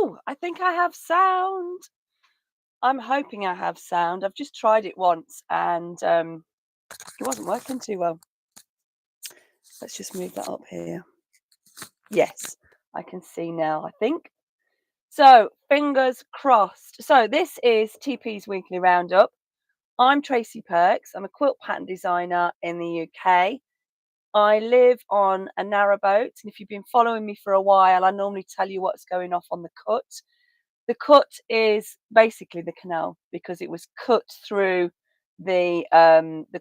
Oh, I think I have sound. I'm hoping I have sound. I've just tried it once and it wasn't working too well. Let's just move that up here. Yes, I can see now, I think. So, fingers crossed. So, this is TP's Weekly Roundup. I'm Tracy Perks. I'm a quilt pattern designer in the UK. I live on a narrowboat, and if you've been following me for a while, I normally tell you what's going off on the cut. The cut is basically the canal because it was cut through the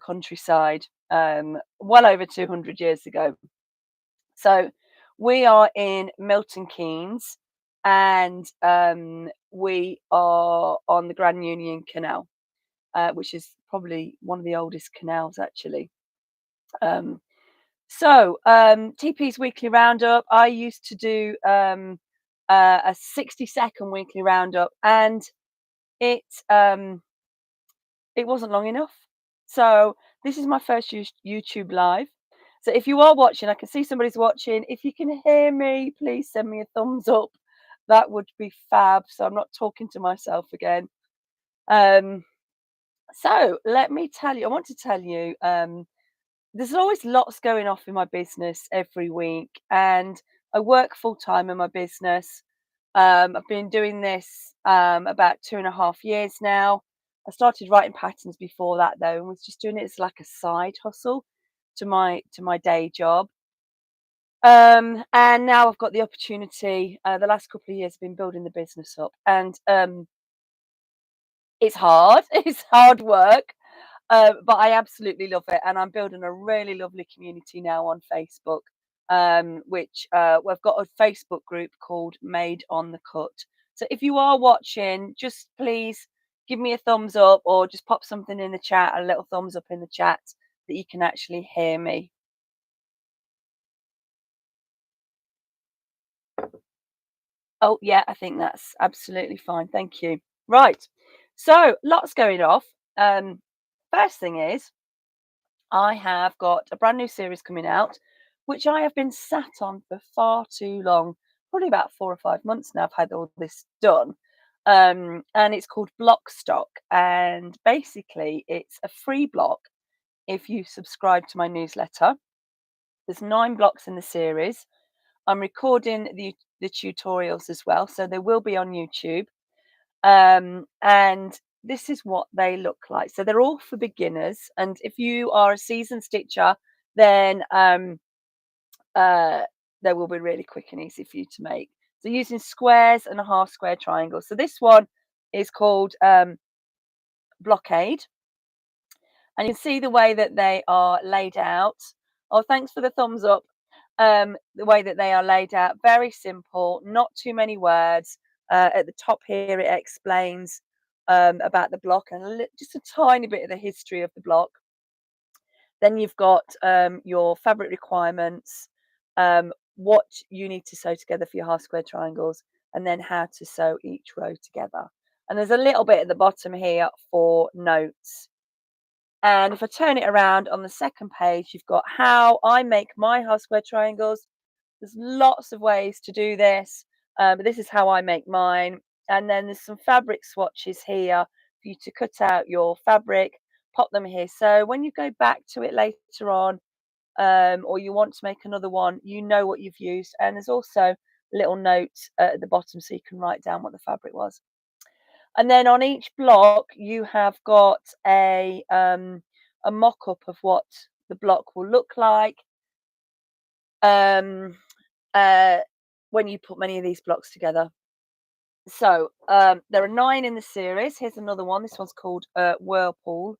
countryside well over 200 years ago. So we are in Milton Keynes, and we are on the Grand Union Canal, which is probably one of the oldest canals actually. Um, TP's Weekly Roundup. I used to do a 60-second weekly roundup, and it um, it wasn't long enough. So this is my first YouTube live. So if you are watching, I can see somebody's watching. If you can hear me, please send me a thumbs up. That would be fab. So I'm not talking to myself again. So let me tell you, I want to tell you, there's always lots going off in my business every week, and I work full time in my business. I've been doing this about 2.5 years now. I started writing patterns before that though, and was just doing it as like a side hustle to my day job. And now I've got the opportunity. The last couple of years, I've been building the business up, and it's hard. It's hard work, but I absolutely love it, and I'm building a really lovely community now on Facebook, which we've got a Facebook group called Made on the Cut. So if you are watching, just please give me a thumbs up or just pop something in the chat, a little thumbs up in the chat that you can actually hear me. Oh, yeah, I think that's absolutely fine. Thank you. Right. So lots going off. First thing is, I have got a brand new series coming out, which I have been sat on for far too long, probably about 4 or 5 months now. I've had all this done. And it's called Block Stock. And basically, it's a free block if you subscribe to my newsletter. There's 9 blocks in the series. I'm recording the tutorials as well, so they will be on YouTube. And this is what they look like. So they're all for beginners, and if you are a seasoned stitcher, then they will be really quick and easy for you to make. So using squares and a half square triangle. So this one is called Blockade, and you can see the way that they are laid out. Oh, thanks for the thumbs up. The way that they are laid out, very simple, not too many words. At the top here, it explains about the block and just a tiny bit of the history of the block. Then you've got your fabric requirements, what you need to sew together for your half square triangles, and then how to sew each row together. And there's a little bit at the bottom here for notes. And if I turn it around on the second page, you've got how I make my half square triangles. There's lots of ways to do this, but this is how I make mine. And then there's some fabric swatches here for you to cut out your fabric, pop them here. So when you go back to it later on, or you want to make another one, you know what you've used. And there's also a little note at the bottom so you can write down what the fabric was. And then on each block, you have got a mock-up of what the block will look like when you put many of these blocks together. So there are 9 in the series. Here's another one. This one's called Whirlpool,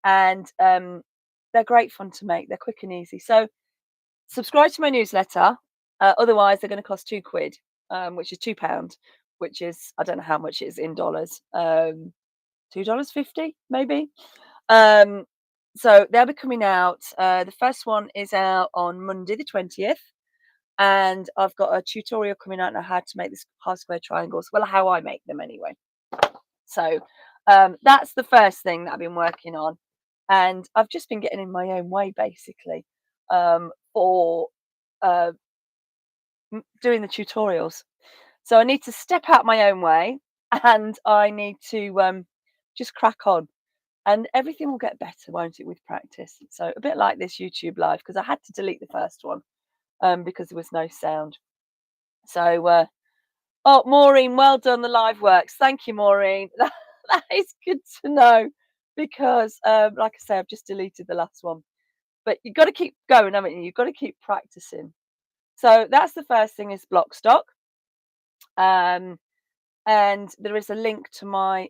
and they're great fun to make. They're quick and easy. So subscribe to my newsletter. Otherwise, they're going to cost £2, which is £2, which is, I don't know how much it is in dollars. $2.50 maybe. So they'll be coming out. The first one is out on Monday the 20th, and I've got a tutorial coming out on how to make this half square triangles. Well, how I make them anyway. So that's the first thing that I've been working on, and I've just been getting in my own way basically for doing the tutorials. So I need to step out my own way, and I need to just crack on, and everything will get better, won't it, with practice? So a bit like this YouTube live, because I had to delete the first one because there was no sound. So, oh, Maureen, well done. The live works. Thank you, Maureen. That is good to know because, like I say, I've just deleted the last one. But you've got to keep going, haven't you? You've got to keep practicing. So that's the first thing is block stock. Um, and there is a link to my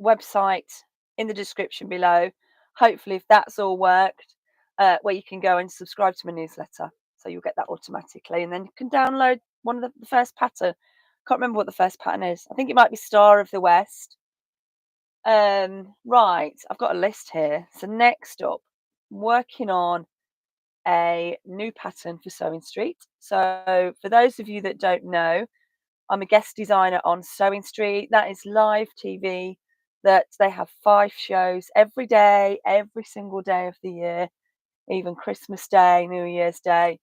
website in the description below. Hopefully, if that's all worked, where you can go and subscribe to my newsletter. So you'll get that automatically. And then you can download one of the first pattern. Can't remember what the first pattern is. I think it might be Star of the West. Right, I've got a list here. So next up, working on a new pattern for Sewing Street. So for those of you that don't know, I'm a guest designer on Sewing Street. That is live TV that they have 5 shows every day, every single day of the year, even Christmas Day, New Year's Day.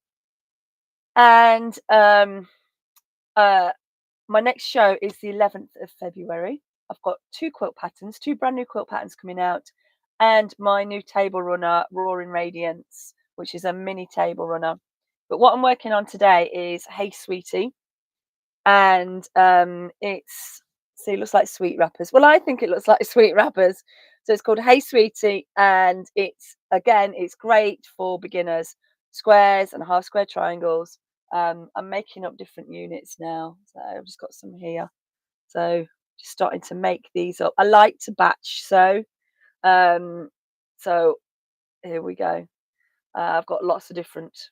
And my next show is the 11th of February. I've got 2 quilt patterns, 2 brand new quilt patterns coming out, and my new table runner, Roaring Radiance, which is a mini table runner. But what I'm working on today is Hey Sweetie, and it's see, it looks like sweet wrappers. Well, I think it looks like sweet wrappers. So it's called Hey Sweetie, and it's great for beginners, squares and half square triangles. I'm making up different units now, so I've just got some here. So just starting to make these up. I like to batch sew, um, so here we go. I've got lots of different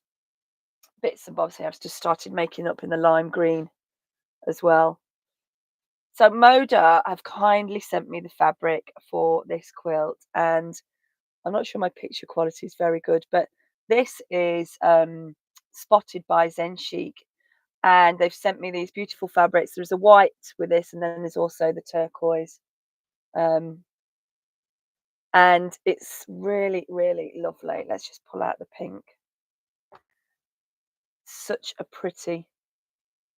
bits and bobs here. I've just started making up in the lime green as well. So Moda have kindly sent me the fabric for this quilt, and I'm not sure my picture quality is very good, but this is spotted by Zen Chic, and they've sent me these beautiful fabrics. There's a white with this, and then there's also the turquoise, um, and it's really, really lovely. Let's just pull out the pink. Such a pretty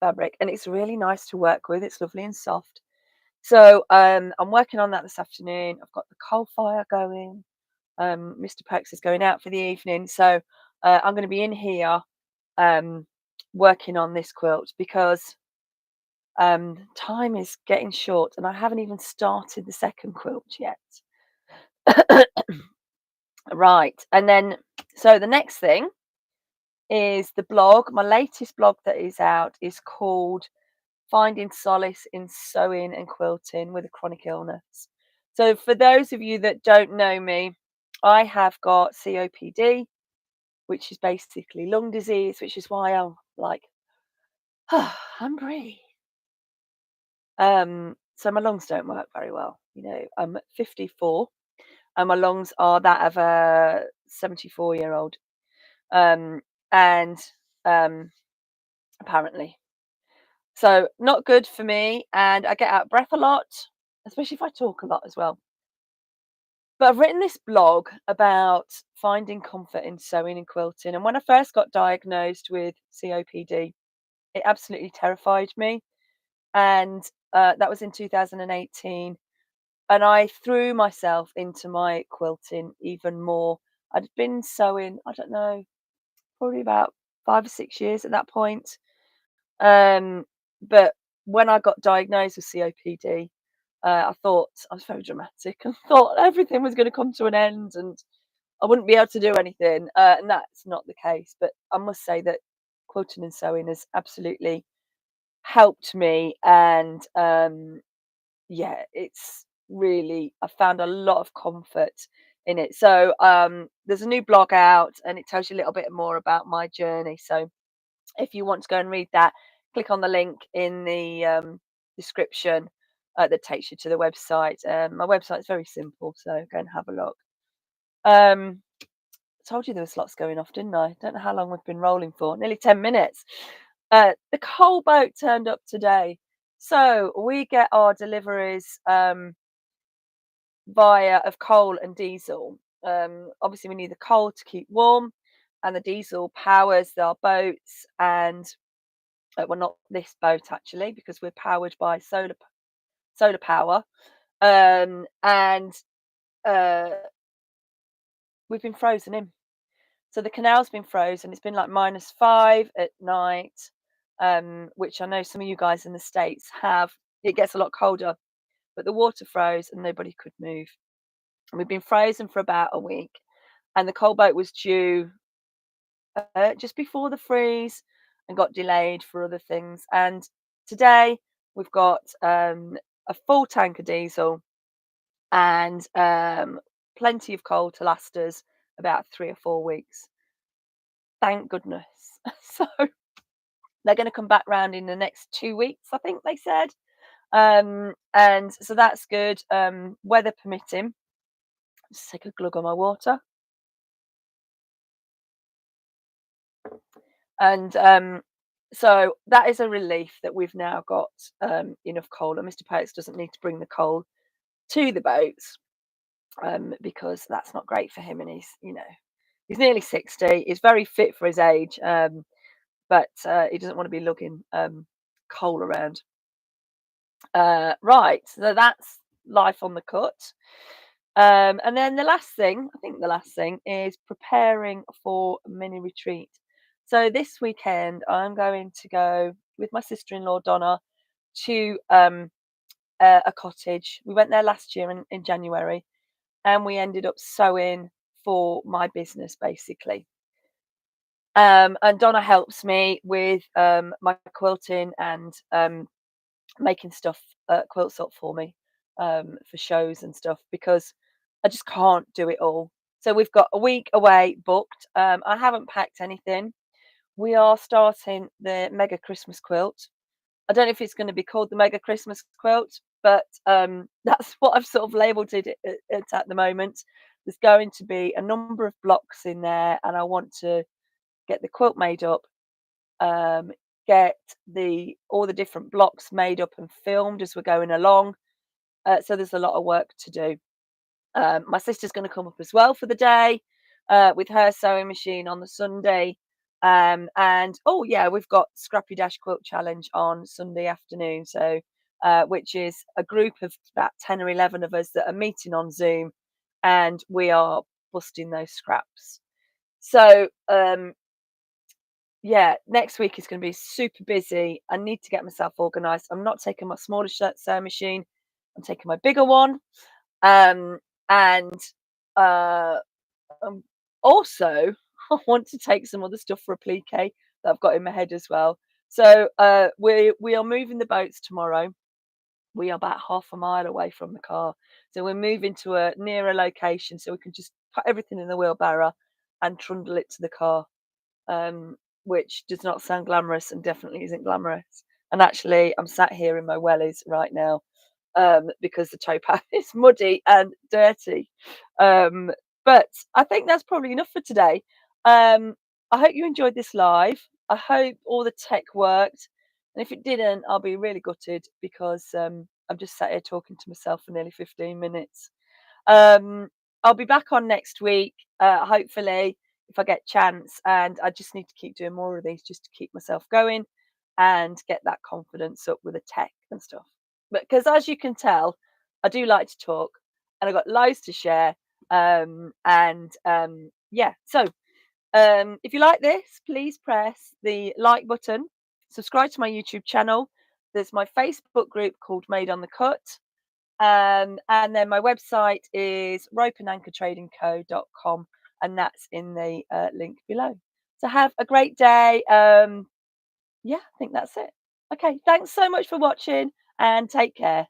fabric, and it's really nice to work with. It's lovely and soft. So I'm working on that this afternoon. I've got the coal fire going. Mr. Perks is going out for the evening, so I'm going to be in here um, working on this quilt because time is getting short, and I haven't even started the second quilt yet. Right, and then so the next thing is the blog. My latest blog that is out is called Finding Solace in Sewing and Quilting with a Chronic Illness. So for those of you that don't know me, I have got COPD, which is basically lung disease, which is why I'm like, I'm breathe. So my lungs don't work very well. You know, I'm 54 and my lungs are that of a 74-year-old. And apparently. So not good for me. And I get out of breath a lot, especially if I talk a lot as well. But I've written this blog about finding comfort in sewing and quilting. And when I first got diagnosed with COPD, it absolutely terrified me. And that was in 2018. And I threw myself into my quilting even more. I'd been sewing, I don't know, probably about 5 or 6 years at that point. But when I got diagnosed with COPD, I thought I was very dramatic and thought everything was going to come to an end and I wouldn't be able to do anything. And that's not the case. But I must say that quilting and sewing has absolutely helped me. And yeah, it's really, I found a lot of comfort in it. So there's a new blog out and it tells you a little bit more about my journey. So if you want to go and read that, click on the link in the description that takes you to the website. My website is very simple, so go and have a look. I told you there was lots going off, didn't I? Don't know how long we've been rolling for. Nearly 10 minutes. The coal boat turned up today. So we get our deliveries via of coal and diesel. Obviously, we need the coal to keep warm, and the diesel powers our boats. And Well, not this boat actually, because we're powered by solar power. And uh, we've been frozen in. So the canal's been frozen. It's been like -5 at night, which I know some of you guys in the States have. It gets a lot colder, but the water froze and nobody could move. And we've been frozen for about a week. And the coal boat was due just before the freeze and got delayed for other things. And today we've got a full tank of diesel and plenty of coal to last us about 3 or 4 weeks. Thank goodness. So they're going to come back round in the next 2 weeks, I think they said. And so that's good. Weather permitting. Just take a glug on my water. And so that is a relief that we've now got enough coal, and Mr. Perks doesn't need to bring the coal to the boats, because that's not great for him. And he's nearly 60. He's very fit for his age, but he doesn't want to be lugging coal around. Right, so that's life on the cut. And then the last thing, I think the last thing, is preparing for a mini retreat. So this weekend, I'm going to go with my sister-in-law Donna to a cottage. We went there last year in January, and we ended up sewing for my business basically. And Donna helps me with my quilting and making stuff, quilts up for me, for shows and stuff, because I just can't do it all. So we've got a week away booked. I haven't packed anything. We are starting the mega Christmas quilt. I don't know if it's going to be called the mega Christmas quilt, but that's what I've sort of labelled it at the moment. There's going to be a number of blocks in there, and I want to get the quilt made up, um, get all the different blocks made up and filmed as we're going along. So there's a lot of work to do. My sister's going to come up as well for the day, with her sewing machine on the Sunday. And oh yeah, we've got Scrappy Dash Quilt Challenge on Sunday afternoon. So which is a group of about 10 or 11 of us that are meeting on Zoom, and we are busting those scraps. So yeah, next week is going to be super busy. I need to get myself organized. I'm not taking my smaller sewing machine. I'm taking my bigger one. Um, and uh, also, I want to take some other stuff for applique that I've got in my head as well. So we are moving the boats tomorrow. We are about half a mile away from the car, so we're moving to a nearer location so we can just put everything in the wheelbarrow and trundle it to the car, which does not sound glamorous and definitely isn't glamorous. And actually, I'm sat here in my wellies right now, because the towpath is muddy and dirty. Um, but I think that's probably enough for today. I hope you enjoyed this live. I hope all the tech worked. And if it didn't, I'll be really gutted, because I'm just sat here talking to myself for nearly 15 minutes. Um, I'll be back on next week, hopefully, if I get chance. And I just need to keep doing more of these just to keep myself going and get that confidence up with the tech and stuff. But because, as you can tell, I do like to talk, and I've got loads to share. Yeah, so if you like this, please press the like button, subscribe to my YouTube channel. There's my Facebook group called Made on the Cut. And then my website is ropeandanchortradingco.com, and that's in the link below. So have a great day. Yeah, I think that's it. Okay, thanks so much for watching, and take care.